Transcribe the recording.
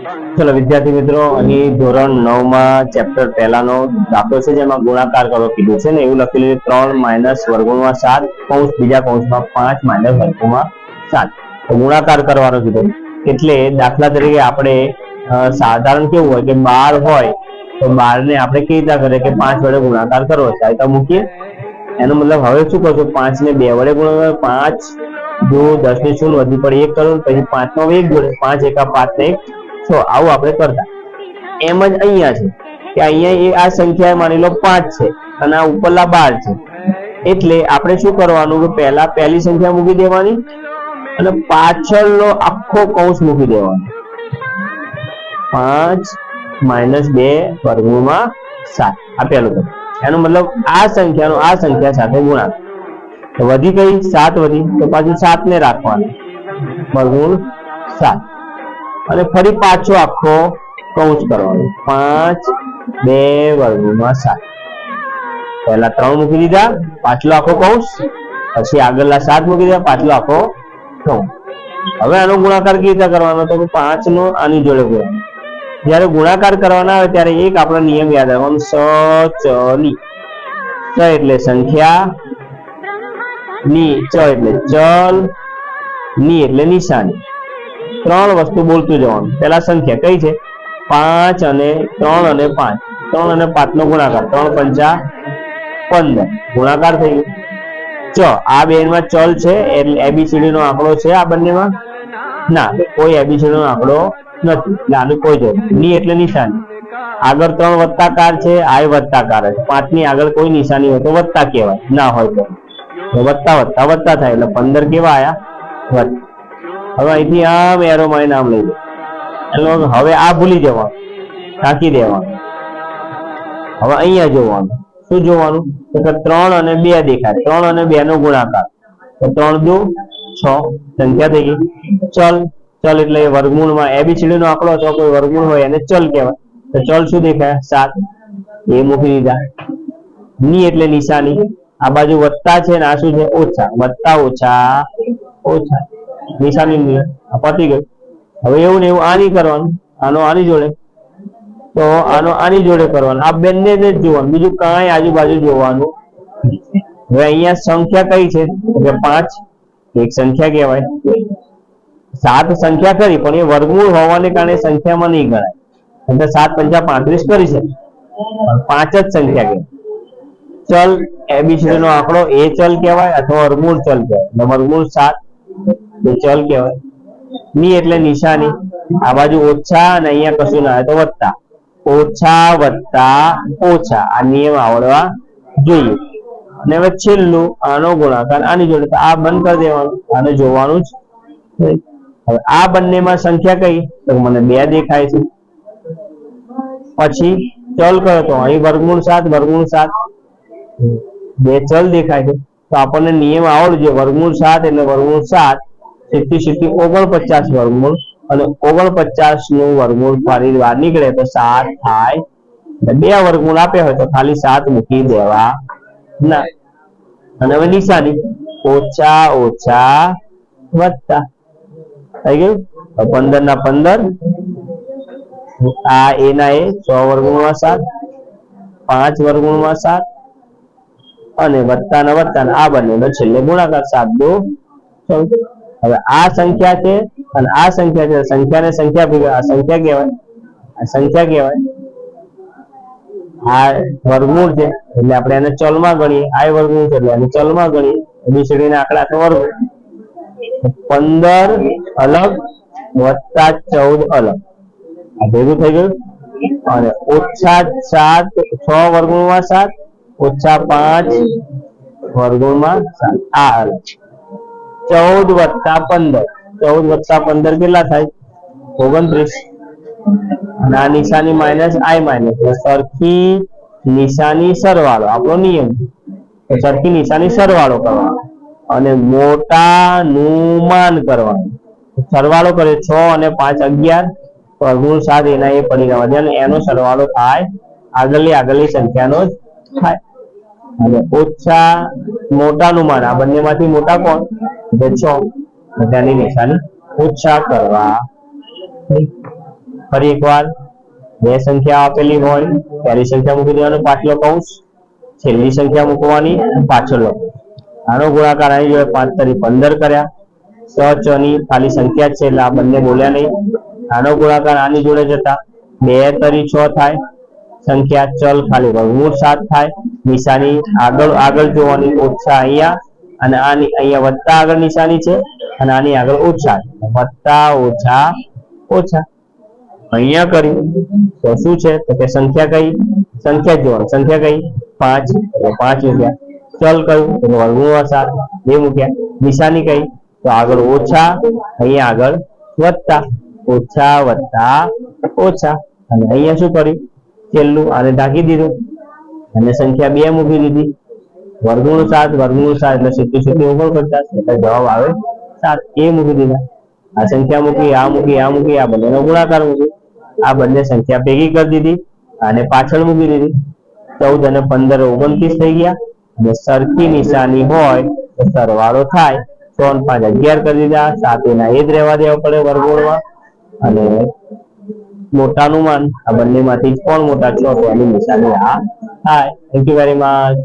ચલો વિદ્યાર્થી મિત્રો, અહીં ધોરણ 9 માં ચેપ્ટર પહેલાનો દાખલો છે જેમાં ગુણાકાર કરો કીધું છે ને એવું લખેલું છે 3 માઇનસ વર્ગમૂળમાં 7 કૌંસ બીજા કૌંસમાં 5 માઇનસ વર્ગમૂળમાં 7 તો ગુણાકાર કરવાનો કીધું। એટલે દાખલા તરીકે આપણે સાધારણ કેવું હોય કે 12 હોય તો 12 ને આપણે કેવી રીતે કરીએ કે 5 વડે ગુણાકાર કરવો છે આ મૂકીએ। એનો મતલબ હવે શું કરશું 5 ને 2 વડે ગુણાકાર 5 જો 10 ને 0 વધી પડે 1 કરો પછી 5 નો 1 જોડે 5 એકા 5 ને 1 6 આવું આપણે કરતા। એમ જ અહીંયા છે કે અહીંયા આ સંખ્યા માની લો 5 છે અને આ ઉપરલા 12 છે એટલે આપણે શું કરવાનું કે પહેલા પહેલી સંખ્યા મૂકી દેવાની અને પાછળનો આખો કૌંસ મૂકી દેવાનો 5 માઇનસ 2 વર્ગમૂળમાં 7 આ પહેલું। એનો મતલબ આ સંખ્યાનો આ સંખ્યા સાથે ગુણાકાર તો વધી ગઈ 7 વધી તો પાછું 7 ને રાખવાનું વર્ગમૂળ 7 અને ફરી પાછો આખો કૌંસ કરવાનો 5 2 વર્ગમૂળમાં 7 પહેલા 3 મૂકી દીધા પાછલો આખો કૌંસ પછી આગળના 7 મૂકી દીધા પાછલો આખો કૌંસ। હવે આનો ગુણાકાર કેવી રીતે કરવાનો તો 5 નો આની જોડે ગુણાકાર જ્યારે ગુણાકાર કરવાના આવે ત્યારે એક આપણો નિયમ યાદ રાખવાનો સચલી સ એટલે સંખ્યા ની ચ એટલે ચલ ની એટલે નિશાની ત્રણ વસ્તુ બોલતું જવાનું। પેલા સંખ્યા કઈ છે 5 અને 3 અને 5 3 અને 5 નો ગુણાકાર 3 પંચા 15 ગુણાકાર થઈ ગયો। ચ આ બેમાં ચલ છે એટલે એબીસીડી નો આંકડો છે આ બંનેમાં ના કોઈ એબીસીડી નો આંકડો નથી એટલે આનું કોઈ જરૂર ની એટલે નિશાની આગળ 3 વત્તાકાર છે આ વત્તાકાર છે 5 ની આગળ કોઈ નિશાની હોય તો વત્તા કહેવાય ના હોય તો વત્તા વત્તા વત્તા થાય એટલે 15 કેવા આયા વત્તા। હવે અહીંથી આમ એરો માં નામ લઈ લો એટલે હવે આ ભૂલી જવાનું ટાંકી દેવાનું। હવે અહીંયા જોવાનું શું જોવાનું તો 3 અને 2 દેખાય 3 અને 2 નો ગુણાકાર તો 3 દુ 6 સંખ્યા થઈ ગઈ। ચલ ચલ એટલે વર્ગમૂળમાં એબીસીડી નો આંકડો તો કોઈ વર્ગમૂળ હોય એને ચલ કહેવાય તો ચલ શું દેખાય 7 એ મૂકી દીધા। ની એટલે નિશાની આ બાજુ વત્તા છે ને આ શું છે ઓછા વત્તા ઓછા ઓછા નિશાની પતી ગયું। હવે એવું ને એવું આની કરવાનું આનો આની જોડે તો આનો આની જોડે કરવાનું આ બંને જ જોવાનું બીજું કાંઈ આજુબાજુ જોવાનું। હવે અહીંયા સંખ્યા કઈ છે કે 5 એક સંખ્યા કહેવાય 7 સંખ્યા કરી પણ એ વર્ગમૂળ હોવાને કારણે સંખ્યામાં નહીં ગણાય એટલે 7 પંચા 35 કરી છે 5 જ સંખ્યા કહેવાય। ચલ એબીસીડી નો આંકડો એ ચલ કહેવાય અથવા વર્ગમૂળ ચલ કહેવાય વર્ગમૂળ 7 એ ચલ કહેવાય। ની એટલે નિશાની આ બાજુ ઓછા અને અહીંયા કશું ના આવે તો વત્તા ઓછા વત્તા ઓછા આ નિયમ આવડવા જોઈએ। અને હવે છેલ્લું આનો ગુણાકાર આની જોડે તો આ બંધ કરી દેવાનું આને જોવાનું જ। હવે આ બંનેમાં સંખ્યા કઈ તો મને 2 દેખાય છે પછી ચલ કયો તો અહીં વર્ગમૂળ 7 વર્ગમૂળ 7 2 ચલ દેખાય છે તો આપણને નિયમ આવડજો વર્ગમૂળ 7 એટલે વર્ગમૂળ 7 સીધી 49 વર્ગમૂળ અને 49 નું વર્ગમૂળ ફરી બહાર નીકળે તો 7 થાય। 2 વર્ગમૂળ આપ્યા હોય તો ખાલી 7 મૂકી દેવા ના અને હવે નિશાની ઓછા ઓછા વત્તા થઈ ગયું 15 ના 15 આ એ ના એ 6 વર્ગમૂળમાં 7 5 વર્ગમૂળમાં 7 અને વત્તા ના વત્તા આ બંનેનો છેલ્લે ગુણાકાર 7 દુ 14। હવે આ સંખ્યા છે અને આ સંખ્યા છે સંખ્યાને સંખ્યા ભેગા આ સંખ્યા કહેવાય આ સંખ્યા કહેવાય આ વર્ગમૂળ છે એટલે આપણે એને ચલમાં ગણીએ આ વર્ગમૂળ છે એટલે એને ચલમાં ગણીએ એબીસીડી ના આંકડા તો વર્ગ 15 અલગ વત્તા 14 અલગ આ ભેગું થઈ ગયું અને ઓછા 7 6 વર્ગમૂળમાં 7 ઓછા 5 વર્ગમૂળમાં 7 આ અલગ 14 વત્તા 15 14 વત્તા 15 કેટલા થાય 29 અને આ નિશાની માઇનસ આઈ માઇનસ સરખી નિશાની સરવાળો આપણો નિયમ સરખી નિશાની સરવાળો કરવાનો અને મોટા નું માન કરવાનું સરવાળો કરે 6 અને 5 11 વર્ગમૂળ 7 એના એ પરિણામ અને એનો સરવાળો થાય આગળની સંખ્યાનો જ થાય અને ઓછા મોટાનું માન આ બંનેમાંથી મોટા કોણ એટલે 6 તેની નિશાની ઓછા કરવા ફરી એકવાર બે સંખ્યા આપેલી હોય પહેલી સંખ્યા મૂકી દેવાનો પાછલો કૌંસ, છેલ્લી સંખ્યા મૂકવાની પાછળ. આનો ગુણાકાર અહીં જોડે 5 તરી 15 કર્યા. સ ચ ની ખાલી સંખ્યા જ છે એટલે આ બંને બોલ્યા નહીં. આનો ગુણાકાર આની જોડે જતા 2 તરી 6 થાય. સંખ્યા ચલ ખાલી વર્ગમૂળ 7 થાય. નિશાની આગળ જોવાની, ઓછા અહીંયા અને આની અહીંયા વત્તા આગળ નિશાની છે અને આની આગળ ઓછા, વત્તા ઓછા ઓછા. અહીંયા કર્યું તો શું છે તો કે સંખ્યા કઈ, સંખ્યા જોવાનું, સંખ્યા કઈ 5 એટલે 5 મૂક્યા. ચલ કયું તો વર્ગમૂળ 7 2 મૂક્યા. નિશાની કઈ તો આગળ ઓછા, અહીંયા આગળ વત્તા, ઓછા વત્તા ઓછા. અને અહીંયા શું કર્યું છેલ્લું આને ઢાંકી દીધું અને સંખ્યા 2 મૂકી દીધી. વર્ગમૂળ 7 એટલે 70 49 એટલે જવાબ આવે 7. એ મૂકી દીધા. આ સંખ્યા મૂકી, આ મૂકી, આ મૂકી, આ બંનેનો ગુણાકાર મૂકી. આ બંને સંખ્યા ભેગી કરી દીધી અને પાછળ મૂકી દીધી. 14 અને 15 29 થઈ ગયા. અને સરખી નિશાની હોય તો સરવાળો થાય. 6 અને 5 11 કરી દીધા. 7 એના એ જ રહેવા દેવા પડે વર્ગમૂળમાં. અને મોટાનું માન આ બંનેમાંથી કોણ મોટા 6 તો એની નિશાની આ થાય. Thank you very much.